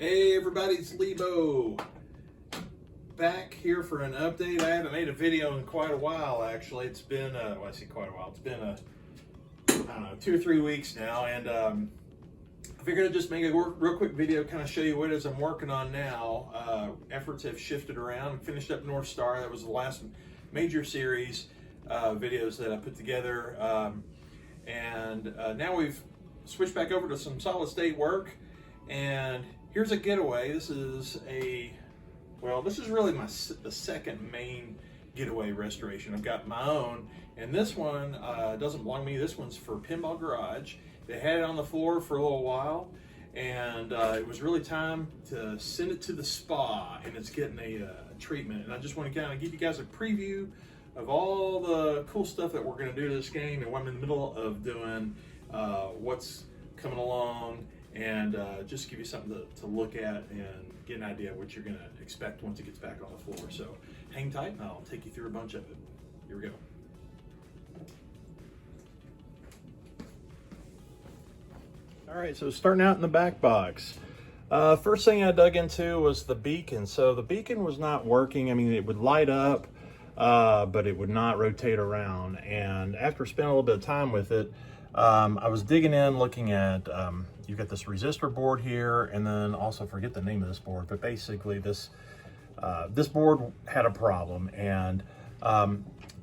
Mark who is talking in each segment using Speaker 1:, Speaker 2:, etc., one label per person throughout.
Speaker 1: Hey everybody, it's Lebo. Back here for an update. I haven't made a video in quite a while actually. It's been, well, I say quite a while. It's been, I don't know, 2 or 3 weeks now. And I figured I'd just make a real quick video, kind of show you what it is I'm working on now. Efforts have shifted around. Finished up North Star. That was the last major series videos that I put together. Now we've switched back over to some solid state work. And here's a Getaway. This is really the second main Getaway restoration. I've got my own, and this one doesn't belong to me. This one's for Pinball Garage. They had it on the floor for a little while, and it was really time to send it to the spa, and it's getting a treatment. And I just want to kind of give you guys a preview of all the cool stuff that we're going to do to this game, and what I'm in the middle of doing, what's coming along, and just give you something to look at and get an idea of what you're going to expect once it gets back on the floor. So hang tight and I'll take you through a bunch of it. Here we go. All right, so starting out in the back box. First thing I dug into was the beacon. So the beacon was not working. I mean, it would light up, but it would not rotate around. And after spending a little bit of time with it, I was digging in, looking at, you've got this resistor board here, and then also forget the name of this board, but basically this board had a problem. And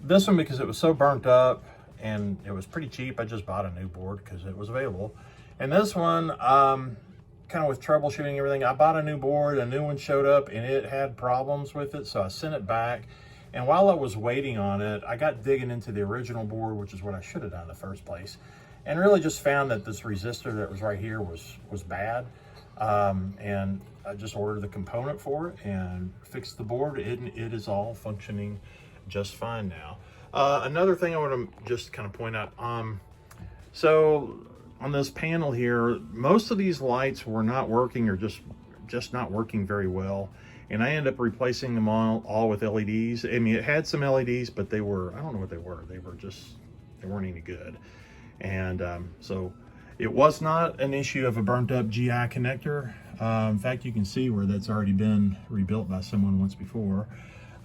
Speaker 1: this one, because it was so burnt up and it was pretty cheap, I just bought a new board because it was available. And this one, kind of with troubleshooting and everything, I bought a new board, a new one showed up and it had problems with it, so I sent it back. And while I was waiting on it, I got digging into the original board, which is what I should have done in the first place, and really just found that this resistor that was right here was bad. And I just ordered the component for it and fixed the board. It is all functioning just fine now. Another thing I want to just kind of point out, so on this panel here, most of these lights were not working, or just not working very well. And I ended up replacing them all with LEDs. I mean, it had some LEDs, but they were, I don't know what they were. They weren't any good. And so it was not an issue of a burnt up GI connector. In fact, you can see where that's already been rebuilt by someone once before.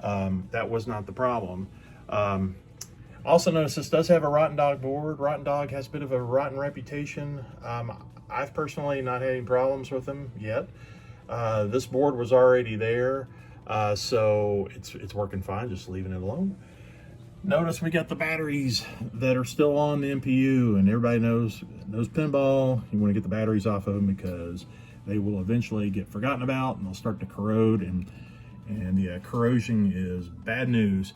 Speaker 1: That was not the problem. Also notice this does have a Rotten Dog board. Rotten Dog has a bit of a rotten reputation. I've personally not had any problems with them yet. This board was already there, so it's working fine, just leaving it alone. Notice we got the batteries that are still on the MPU, and everybody knows pinball, you want to get the batteries off of them because they will eventually get forgotten about and they'll start to corrode, and the corrosion is bad news.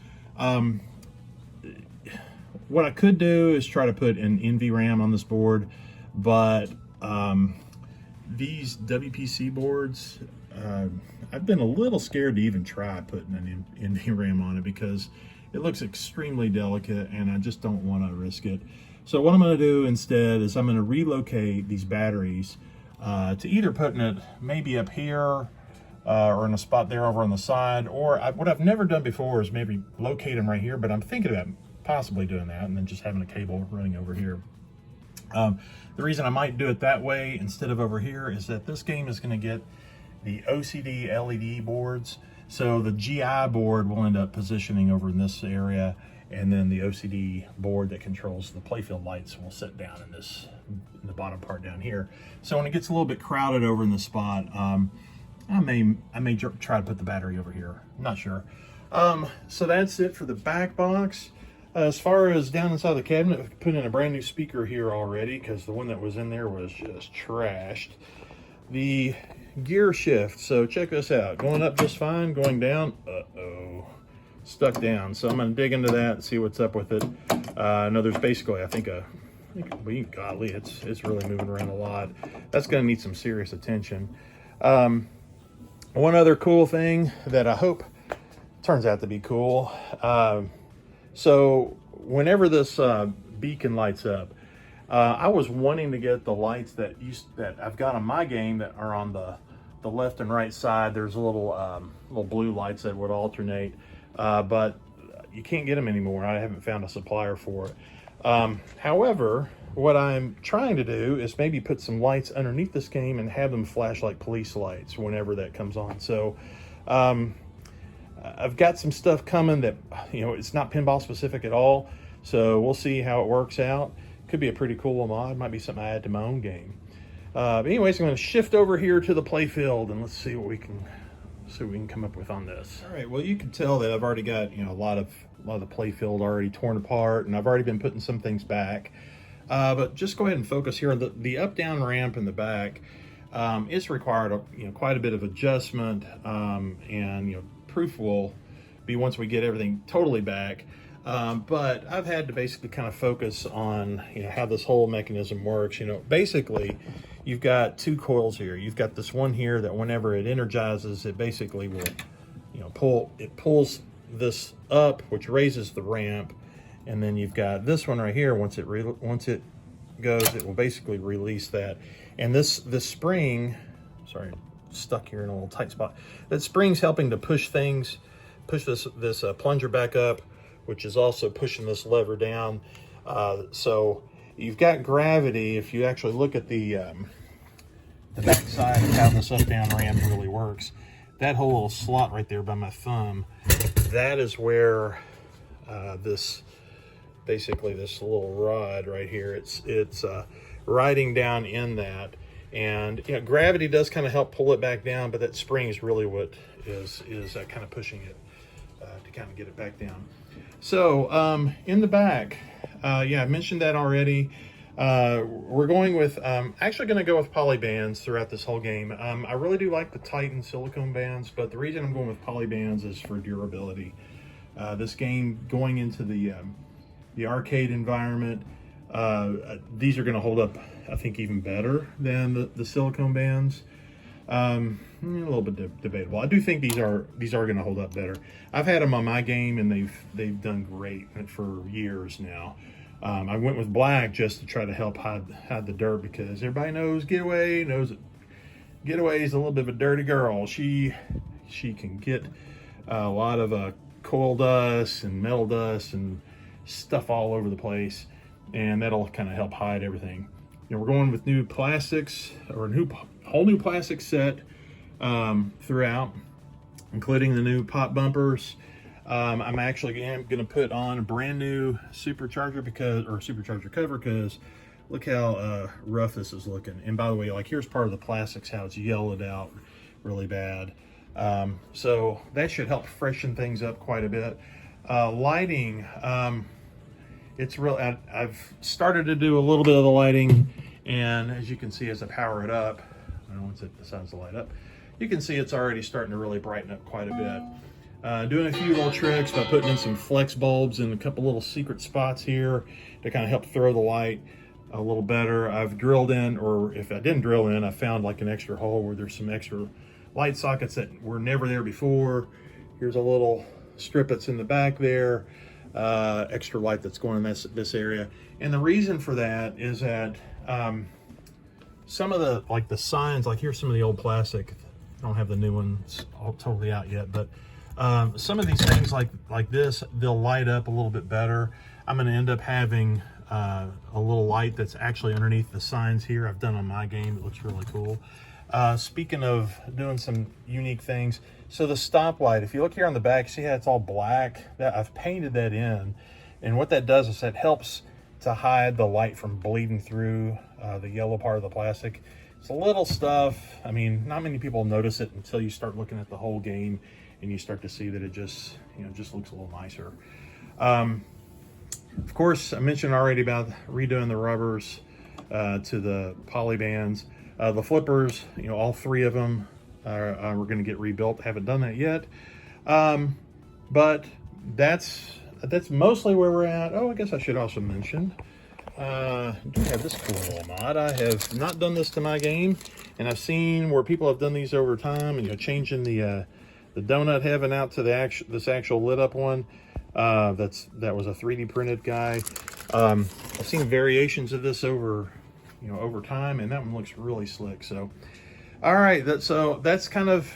Speaker 1: What I could do is try to put an NVRAM on this board, but these WPC boards, I've been a little scared to even try putting an NVRAM on it because it looks extremely delicate and I just don't want to risk it. So what I'm going to do instead is I'm going to relocate these batteries to either putting it maybe up here or in a spot there over on the side, or what I've never done before is maybe locate them right here, but I'm thinking about possibly doing that and then just having a cable running over here. The reason I might do it that way instead of over here is that this game is going to get the OCD LED boards. So the GI board will end up positioning over in this area, and then the OCD board that controls the Playfield lights will sit down in the bottom part down here. So when it gets a little bit crowded over in the spot, I may try to put the battery over here. I'm not sure. So that's it for the back box. As far as down inside the cabinet, I've put in a brand new speaker here already because the one that was in there was just trashed. The gear shift, so check this out. Going up just fine, going down, stuck down. So I'm going to dig into that and see what's up with it. I know there's basically, golly, it's really moving around a lot. That's going to need some serious attention. One other cool thing that I hope turns out to be cool. So whenever this beacon lights up, I was wanting to get the lights that I've got on my game that are on the left and right side. There's a little blue lights that would alternate, but you can't get them anymore. I haven't found a supplier for it. However, what I'm trying to do is maybe put some lights underneath this game and have them flash like police lights whenever that comes on. So I've got some stuff coming that, it's not pinball specific at all. So we'll see how it works out. Could be a pretty cool mod. Might be something I add to my own game. But anyways, I'm going to shift over here to the Playfield and let's see what we can come up with on this. All right. Well, you can tell that I've already got a lot of the Playfield already torn apart, and I've already been putting some things back. But just go ahead and focus here on the up-down ramp in the back. It's required quite a bit of adjustment, and proof will be once we get everything totally back. But I've had to basically kind of focus on how this whole mechanism works. Basically you've got two coils here. You've got this one here that whenever it energizes, it basically will pulls this up, which raises the ramp, and then you've got this one right here. Once it goes, it will basically release that. And this spring, sorry, stuck here in a little tight spot. That spring's helping to push this plunger back up, which is also pushing this lever down. So you've got gravity. If you actually look at the back side of how this up-down ramp really works, that whole little slot right there by my thumb, that is where this little rod right here, it's riding down in that. And gravity does kind of help pull it back down, but that spring is really what is kind of pushing it to kind of get it back down. So in the back, yeah, I mentioned that already. We're going with, actually going to go with poly bands throughout this whole game. I really do like the Titan silicone bands, but the reason I'm going with poly bands is for durability. This game going into the arcade environment, these are going to hold up, I think, even better than the silicone bands. A little bit debatable. I do think these are going to hold up better. I've had them on my game and they've done great for years now. I went with black just to try to help hide the dirt, because everybody knows Getaway is a little bit of a dirty girl. She can get a lot of coil dust and metal dust and stuff all over the place, and that'll kind of help hide everything. We're going with new plastics, or a whole new plastic set throughout, including the new pop bumpers. I'm actually going to put on a brand new supercharger supercharger cover, because look how rough this is looking. And by the way, like, here's part of the plastics, how it's yellowed out really bad. So that should help freshen things up quite a bit. Lighting, it's real. I've started to do a little bit of the lighting, and as you can see, as I power it up, once it decides to light up, you can see it's already starting to really brighten up quite a bit. Doing a few little tricks by putting in some flex bulbs in a couple little secret spots here to kind of help throw the light a little better. I've drilled in, or if I didn't drill in, I found like an extra hole where there's some extra light sockets that were never there before. Here's a little strip that's in the back there, extra light that's going in this area. And the reason for that is that some of the signs, like here's some of the old plastic. I don't have the new ones all totally out yet, but some of these things like this, they'll light up a little bit better. I'm going to end up having a little light that's actually underneath the signs here. I've done on my game. It looks really cool. Speaking of doing some unique things, so the stoplight, if you look here on the back, see how it's all black? That I've painted that in, and what that does is that helps to hide the light from bleeding through the yellow part of the plastic. It's a little stuff. I mean, not many people notice it until you start looking at the whole game and you start to see that it just looks a little nicer. Of course, I mentioned already about redoing the rubbers to the poly bands. The flippers, all three of them we're going to get rebuilt. Haven't done that yet, but that's mostly where we're at. Oh, I guess I should also mention, do have this cool little mod. I have not done this to my game, and I've seen where people have done these over time, and changing the donut heaven out to this actual lit up one. That was a 3D printed guy. I've seen variations of this over time, and that one looks really slick. So, all right, that's kind of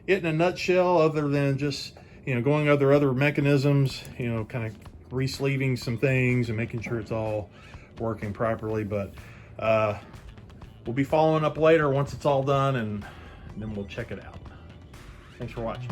Speaker 1: it in a nutshell, other than just going other mechanisms, kind of re-sleeving some things and making sure it's all working properly. But we'll be following up later once it's all done, and then we'll check it out. Thanks for watching.